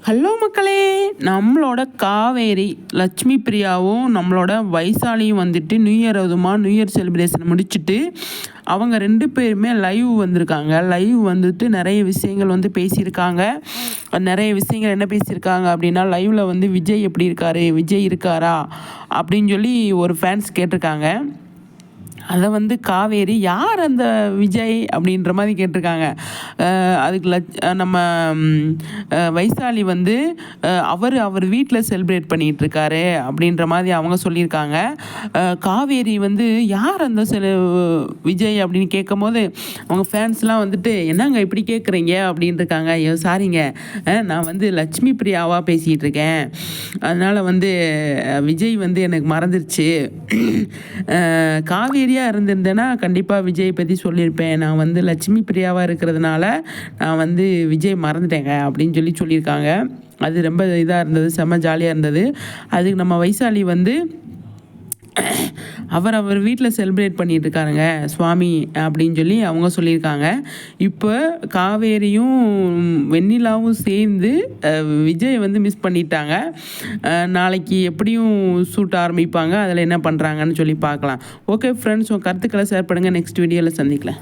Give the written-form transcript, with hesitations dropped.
Hello மக்களே, நம்மளோட காவேரி லட்சுமி பிரியாவும் நம்மளோட வைசாலியும் வந்துட்டு நியூ இயர் செலிப்ரேஷன் முடிச்சுட்டு அவங்க 2 பேருமே லைவ் வந்திருக்காங்க. லைவ் வந்துட்டு நிறைய விஷயங்கள் வந்து பேசியிருக்காங்க. நிறைய விஷயங்கள் என்ன பேசியிருக்காங்க அப்படின்னா, லைவில் வந்து விஜய் எப்படி இருக்காரு, விஜய் இருக்காரா அப்படின்னு சொல்லி ஒரு ஃபேன்ஸ் கேட்டிருக்காங்க. அதை வந்து காவேரி யார் அந்த விஜய் அப்படின்ற மாதிரி கேட்டிருக்காங்க. அதுக்கு நம்ம வைசாலி வந்து அவர் வீட்டில் செலிப்ரேட் பண்ணிகிட்ருக்காரு அப்படின்ற மாதிரி அவங்க சொல்லியிருக்காங்க. காவேரி வந்து யார் அந்த விஜய் அப்படின்னு கேட்கும் போது அவங்க ஃபேன்ஸ்லாம் வந்துட்டு என்னங்க இப்படி கேட்குறீங்க அப்படின்னு இருக்காங்க. ஐயோ சாரிங்க, நான் வந்து லட்சுமி பிரியாவாக பேசிகிட்டு இருக்கேன், அதனால் வந்து விஜய் வந்து எனக்கு மறந்துருச்சு. காவேரியாக இருந்திருந்தேன்னா கண்டிப்பாக விஜய் பற்றி சொல்லியிருப்பேன். நான் வந்து லட்சுமி பிரியாவாக இருக்கிறதுனால நான் வந்து விஜய் மறந்துட்டேங்க அப்படின்னு சொல்லியிருக்காங்க. அது ரொம்ப இதாக இருந்தது, செம்ம ஜாலியாக இருந்தது. அதுக்கு நம்ம வைசாலி வந்து அவர் வீட்டில் செலிப்ரேட் பண்ணிட்டு இருக்காருங்க சுவாமி அப்படின்னு சொல்லி அவங்க சொல்லியிருக்காங்க. இப்போ காவேரியும் வெண்ணிலாவும் சேர்ந்து விஜய் வந்து மிஸ் பண்ணிட்டாங்க. நாளைக்கு எப்படியும் ஷூட் ஆரம்பிப்பாங்க, அதில் என்ன பண்ணுறாங்கன்னு சொல்லி பார்க்கலாம். ஓகே ஃப்ரெண்ட்ஸ், உங்கள் கருத்துக்களை ஷேர் பண்ணுங்கள். நெக்ஸ்ட் வீடியோவில் சந்திக்கலாம்.